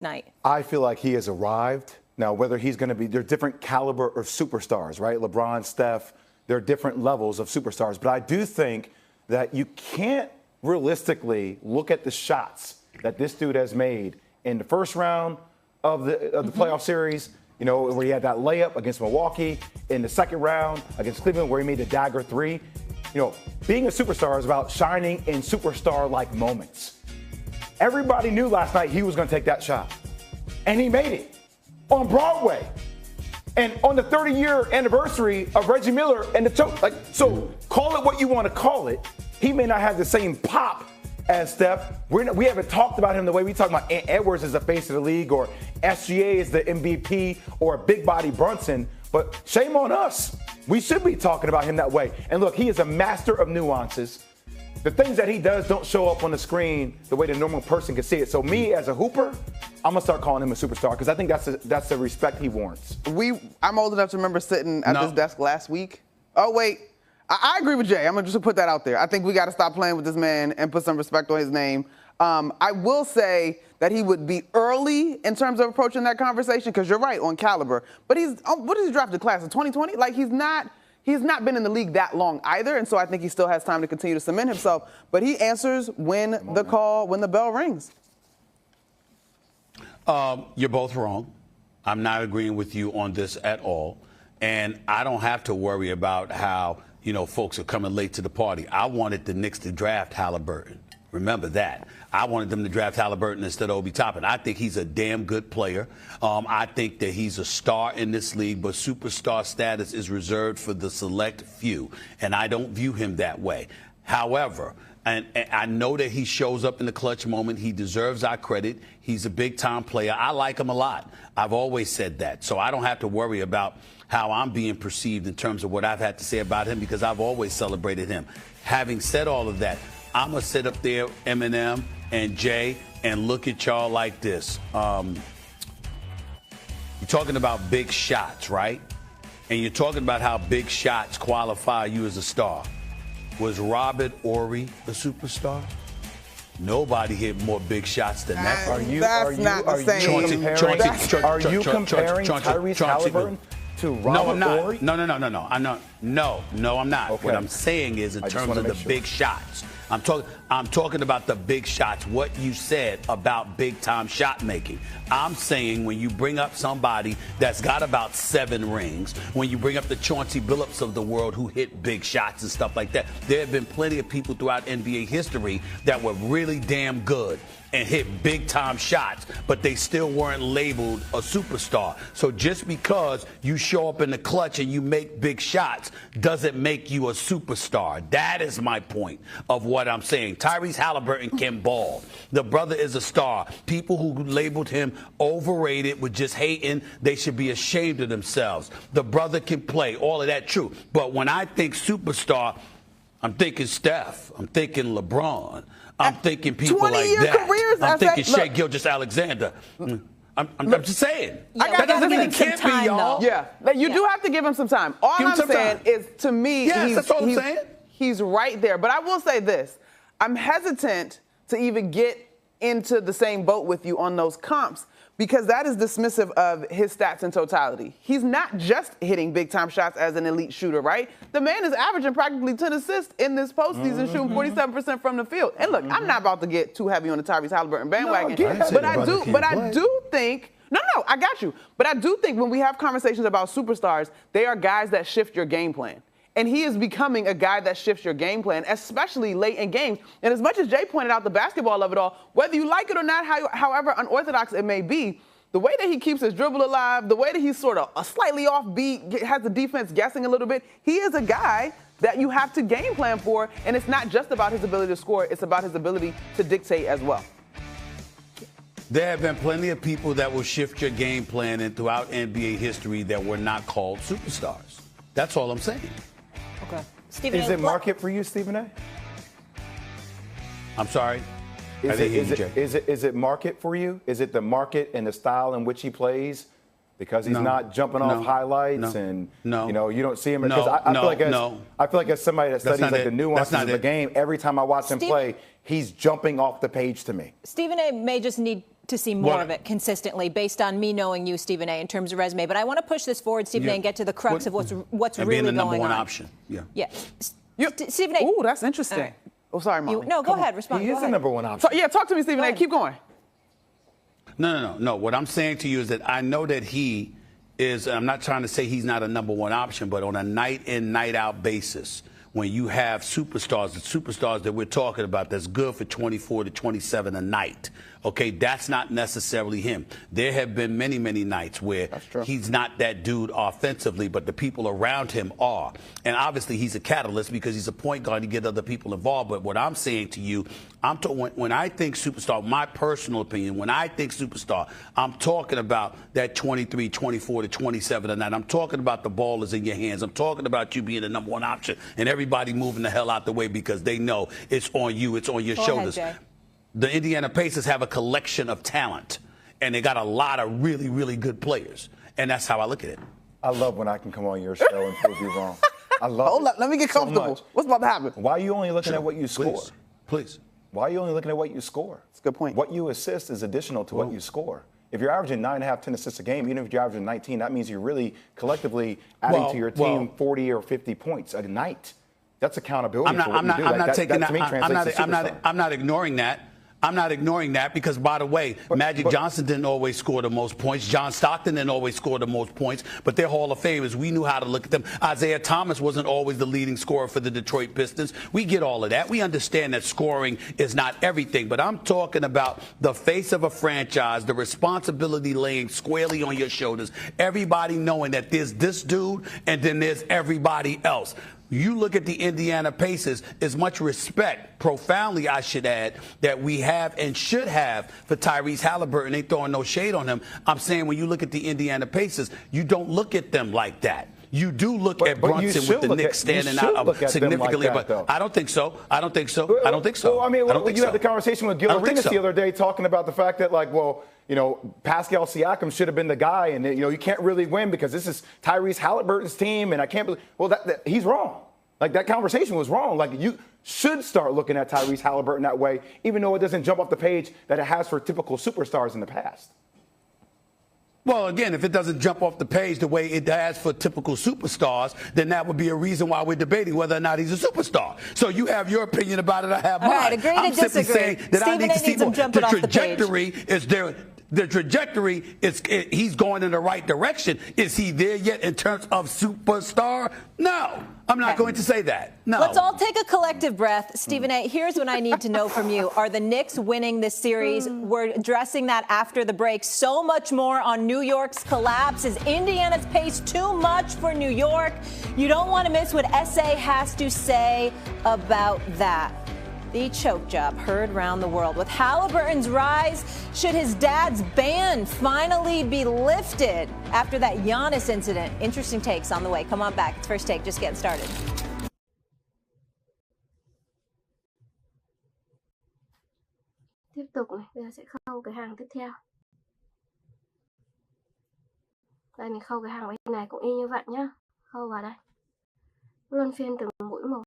night? I feel like he has arrived. Now, whether he's going to be, there are different caliber of superstars, right? LeBron, Steph, there are different levels of superstars. But I do think that you can't realistically look at the shots that this dude has made in the first round of the playoff series, you know, where he had that layup against Milwaukee, in the second round against Cleveland where he made the dagger three. You know, being a superstar is about shining in superstar-like moments. Everybody knew last night he was going to take that shot. And he made it on Broadway. And on the 30-year anniversary of Reggie Miller and the choke. Like, so call it what you want to call it. He may not have the same pop as Steph. We haven't talked about him the way we talk about Ant Edwards as the face of the league or SGA is the MVP or Big Body Brunson. But shame on us. We should be talking about him that way. And look, he is a master of nuances. The things that he does don't show up on the screen the way the normal person can see it. So me as a hooper, I'm gonna start calling him a superstar because I think that's the respect he warrants. I'm old enough to remember sitting at this desk last week. Oh wait, I agree with Jay. I'm gonna just put that out there. I think we got to stop playing with this man and put some respect on his name. I will say that he would be early in terms of approaching that conversation because you're right on caliber. But what is he drafted class of 2020? Like he's not been in the league that long either, and so I think he still has time to continue to cement himself. But he answers when the bell rings. You're both wrong. I'm not agreeing with you on this at all. And I don't have to worry about how, you know, folks are coming late to the party. I wanted the Knicks to draft Haliburton. Remember that. I wanted them to draft Haliburton instead of Obi Toppin. I think he's a damn good player. I think that he's a star in this league, but superstar status is reserved for the select few, and I don't view him that way. However, and I know that he shows up in the clutch moment. He deserves our credit. He's a big-time player. I like him a lot. I've always said that. So I don't have to worry about how I'm being perceived in terms of what I've had to say about him because I've always celebrated him. Having said all of that, I'm going to sit up there, Eminem and Jay, and look at y'all like this. You're talking about big shots, right? And you're talking about how big shots qualify you as a star. Was Robert Horry a superstar? Nobody hit more big shots than that. Are you comparing Tyrese Haliburton to Robert Horry? No, I'm not. Okay. What I'm saying is in terms of the big shots. I'm talking about the big shots, what you said about big-time shot making. I'm saying when you bring up somebody that's got about 7 rings, when you bring up the Chauncey Billups of the world who hit big shots and stuff like that, there have been plenty of people throughout NBA history that were really damn good and hit big-time shots, but they still weren't labeled a superstar. So just because you show up in the clutch and you make big shots doesn't make you a superstar. That is my point of what I'm saying. Tyrese Haliburton can ball. The brother is a star. People who labeled him overrated were just hating. They should be ashamed of themselves. The brother can play. All of that true. But when I think superstar, I'm thinking Steph. I'm thinking LeBron. I'm thinking people like that. Careers, I'm thinking Shai Gilgeous-Alexander. I'm just saying. Yeah, that doesn't mean it can't be, y'all. Yeah, you do have to give him some time. All I'm saying is, to me, that's all I'm saying. He's right there. But I will say this. I'm hesitant to even get into the same boat with you on those comps because that is dismissive of his stats in totality. He's not just hitting big-time shots as an elite shooter, right? The man is averaging practically 10 assists in this postseason, shooting 47% from the field. And look, I'm not about to get too heavy on the Tyrese Haliburton bandwagon, but I do think. No, I got you. But I do think when we have conversations about superstars, they are guys that shift your game plan. And he is becoming a guy that shifts your game plan, especially late in games. And as much as Jay pointed out the basketball of it all, whether you like it or not, however unorthodox it may be, the way that he keeps his dribble alive, the way that he's sort of a slightly off beat, has the defense guessing a little bit, he is a guy that you have to game plan for. And it's not just about his ability to score, it's about his ability to dictate as well. There have been plenty of people that will shift your game plan and throughout NBA history that were not called superstars. That's all I'm saying. Okay. Stephen Is it market for you, Stephen A? I'm sorry? Is it market for you? Is it the market and the style in which he plays? Because he's not jumping off highlights and you know, you don't see him. Because I feel like as somebody that studies like the nuances of the game, every time I watch him play, he's jumping off the page to me. Stephen A may just need to see more of it consistently based on me knowing you, Stephen A., in terms of resume. But I want to push this forward, Stephen A., and get to the crux of what's and really being the number going one on. option. Yeah. Yeah. Stephen A. Ooh, that's interesting. Oh, sorry, Molly. No, go ahead. Respond. He is the number one option. So, yeah, talk to me, Stephen A. Keep going. No. What I'm saying to you is that I know that he is, I'm not trying to say he's not a number one option, but on a night in, night out basis, when you have superstars, the superstars that we're talking about that's good for 24 to 27 a night, okay, that's not necessarily him. There have been many, many nights where he's not that dude offensively, but the people around him are. And obviously he's a catalyst because he's a point guard to get other people involved. But what I'm saying to you, when I think superstar, my personal opinion, when I think superstar, I'm talking about that 23, 24 to 27 a night. I'm talking about the ball is in your hands. I'm talking about you being the number one option and everybody moving the hell out the way because they know it's on you, it's on your shoulders. Ahead, Jay. The Indiana Pacers have a collection of talent, and they got a lot of really, really good players. And that's how I look at it. I love when I can come on your show and prove you wrong. I love Hold it. up, let me get comfortable. So What's about to happen? why are you only looking at what you score? Please. Why are you only looking at what you score? That's a good point. What you assist is additional to what you score. If you're averaging 9.5, 10 assists a game, even if you're averaging 19, that means you're really collectively adding to your team 40 or 50 points a night. That's accountability for what you do. I'm not ignoring that. I'm not ignoring that because, by the way, Magic Johnson didn't always score the most points. John Stockton didn't always score the most points, but they're Hall of Famers. We knew how to look at them. Isaiah Thomas wasn't always the leading scorer for the Detroit Pistons. We get all of that. We understand that scoring is not everything, but I'm talking about the face of a franchise, the responsibility laying squarely on your shoulders, everybody knowing that there's this dude and then there's everybody else. You look at the Indiana Pacers, as much respect, profoundly I should add, that we have and should have for Tyrese Haliburton. Ain't throwing no shade on him. I'm saying when you look at the Indiana Pacers, you don't look at them like that. You do look at Brunson with the Knicks standing out significantly, but I don't think so. I don't think so. Well, I mean, you had the conversation with Gil Arenas the other day talking about the fact that, like, well, you know, Pascal Siakam should have been the guy, and, you know, you can't really win because this is Tyrese Haliburton's team, and I can't believe. Well, that he's wrong. Like, that conversation was wrong. Like, you should start looking at Tyrese Haliburton that way, even though it doesn't jump off the page that it has for typical superstars in the past. Well, again, if it doesn't jump off the page the way it has for typical superstars, then that would be a reason why we're debating whether or not he's a superstar. So you have your opinion about it, I have mine. All right, agree to I'm simply disagree. saying that I need to see more. The trajectory is there. The trajectory is he's going in the right direction. Is he there yet in terms of superstar? No, I'm not going to say that. No. Let's all take a collective breath. Stephen A., here's what I need to know from you. Are the Knicks winning this series? We're addressing that after the break. So much more on New York's collapse. Is Indiana's pace too much for New York? You don't want to miss what SA has to say about that. The choke job heard round the world. With Haliburton's rise, should his dad's ban finally be lifted after that Giannis incident? Interesting takes on the way. Come on back. It's First Take. Just getting started. Tiếp tục này, bây giờ sẽ khâu cái hàng tiếp theo. Đây mình khâu cái hàng bên này cũng y như vậy nhá. Khâu vào đây. Luân phiên từng mũi một.